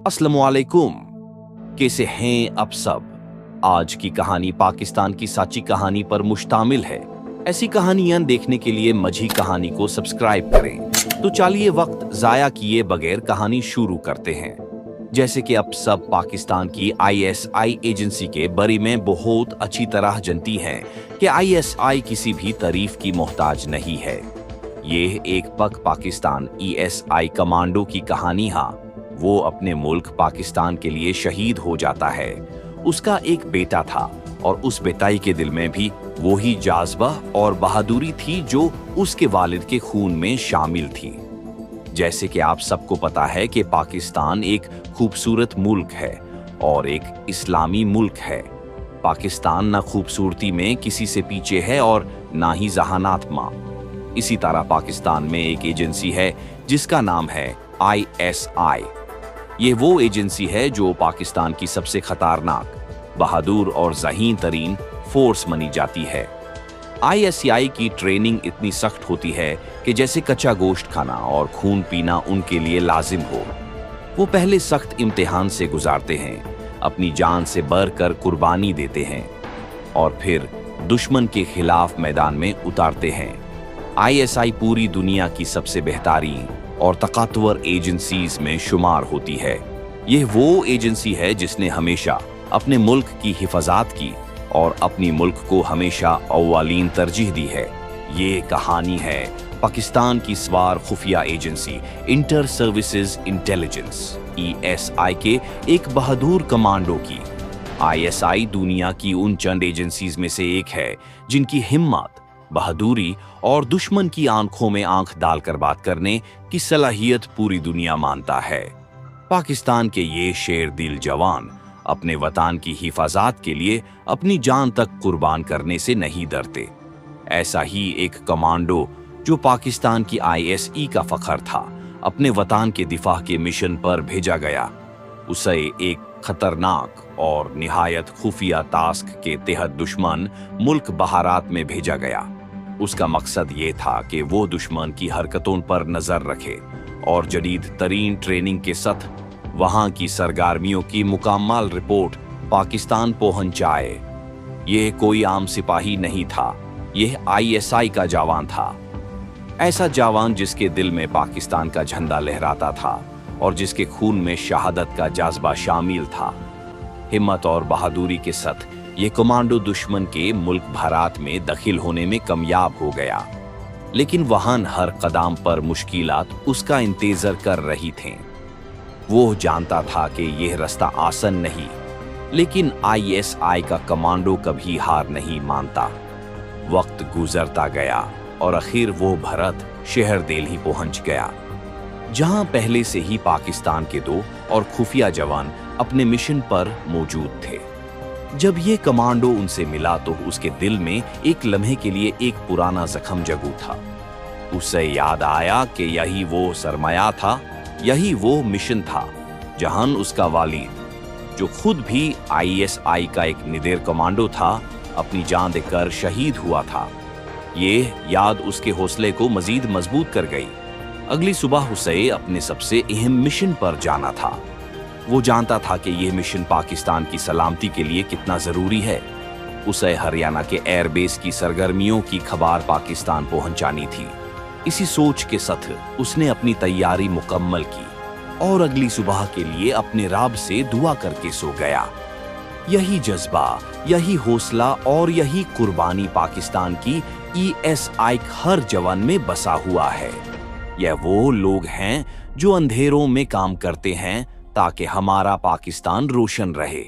अस्सलामुअलैकुम। कैसे हैं आप सब? आज की कहानी पाकिस्तान की सच्ची कहानी पर मुश्तमिल है। ऐसी कहानियां देखने के लिए मझी कहानी को सब्सक्राइब करें। तो चलिए वक्त जाया किए बगैर कहानी शुरू करते हैं। जैसे कि आप सब पाकिस्तान की ISI एजेंसी के बारे में बहुत अच्छी तरह जानती हैं कि ISI किसी भी तारीफ की मोहताज नहीं है। ये एक पक पाकिस्तान ESI कमांडो की कहानी है। वो अपने मुल्क पाकिस्तान के लिए शहीद हो जाता है। उसका एक बेटा था और उस बेटाई के दिल में भी वही जाज़बा और बहादुरी थी जो उसके वालिद के खून में शामिल थी। जैसे कि आप सबको पता है कि पाकिस्तान एक खूबसूरत मुल्क है और एक इस्लामी मुल्क है। पाकिस्तान ना खूबसूरती में किसी से पीछे है और ना ही जहानात में। इसी तरह पाकिस्तान में एक एजेंसी है जिसका नाम है ISI। ये वो एजेंसी है जो पाकिस्तान की सबसे खतरनाक, बहादुर और ज़हीन तरीन फोर्स मानी जाती है। ISI की ट्रेनिंग इतनी सख्त होती है कि जैसे कच्चा गोश्त खाना और खून पीना उनके लिए लाजिम हो। वो पहले सख्त इम्तिहान से गुजारते हैं, अपनी जान से बढ़कर कुर्बानी देते हैं और फिर दुश्मन के खिलाफ मैदान में उतारते हैं। ISI पूरी दुनिया की सबसे बेहतरीन और ताकतवर एजेंसीज में शुमार होती है। यह वो एजेंसी है जिसने हमेशा अपने मुल्क की हिफाजत की और अपनी मुल्क को हमेशा अव्वलीन तरजीह दी है। ये कहानी है पाकिस्तान की सवार खुफिया agency inter services intelligence ESI के एक बहादुर कमांडो की। ISI दुनिया की उन चंद एजेंसीज में से एक है जिनकी हिम्मत, बहादुरी और दुश्मन की आंखों में आंख डालकर बात करने की सलाहियत पूरी दुनिया मानता है। पाकिस्तान के ये शेर दिल जवान अपने वतन की हिफाजत के लिए अपनी जान तक कुर्बान करने से नहीं डरते। ऐसा ही एक कमांडो जो पाकिस्तान की ISI का फख्र था, अपने वतन के दिफा के मिशन पर भेजा गया। उसे एक खतरनाक और निहायत खुफिया टास्क के तहत दुश्मन मुल्क बहारात में भेजा गया। उसका मकसद ये था कि वो दुश्मन की हरकतों पर नजर रखे और जदीद तरीन ट्रेनिंग के साथ वहां की सरगर्मियों की मुकम्मल रिपोर्ट पाकिस्तान पहुंचाए। यह कोई आम सिपाही नहीं था, यह ISI का जवान था। ऐसा जवान जिसके दिल में पाकिस्तान का झंडा लहराता था और जिसके खून में शहादत का जज्बा शामिल था। हिम्मत और बहादुरी के साथ ये कमांडो दुश्मन के मुल्क भारत में दाखिल होने में कामयाब हो गया। लेकिन वहां हर कदम पर मुश्किलात उसका इंतजार कर रही थीं। वो जानता था कि यह रास्ता आसान नहीं, लेकिन ISI का कमांडो कभी हार नहीं मानता। वक्त गुजरता गया और आखिर वो भारत शहर दिल्ली पहुंच गया, जहां पहले से ही पाकिस्तान के 2 और खुफिया जवान अपने मिशन पर मौजूद थे। जब ये कमांडो उनसे मिला तो उसके दिल में एक लम्हे के लिए एक पुराना जख्म जगू था। उसे याद आया कि यही वो सरमाया था, यही वो मिशन था जहां उसका वालिद, जो खुद भी ISI का एक निडर कमांडो था, अपनी जान देकर शहीद हुआ था। ये याद उसके हौसले को मजीद मजबूत कर गई। अगली सुबह उसे अपने सबसे अहम मिशन पर जाना था। वो जानता था कि यह मिशन पाकिस्तान की सलामती के लिए कितना जरूरी है। उसे हरियाणा के एयरबेस की सरगर्मियों की खबर पाकिस्तान पहुंचानी थी। इसी सोच के साथ उसने अपनी तैयारी मुकम्मल की और अगली सुबह के लिए अपने रब से दुआ करके सो गया। यही जज्बा, यही हौसला और यही कुर्बानी पाकिस्तान की ESI हर जवान में बसा हुआ है। यह वो लोग हैं जो अंधेरों में काम करते हैं ताकि हमारा पाकिस्तान रोशन रहे।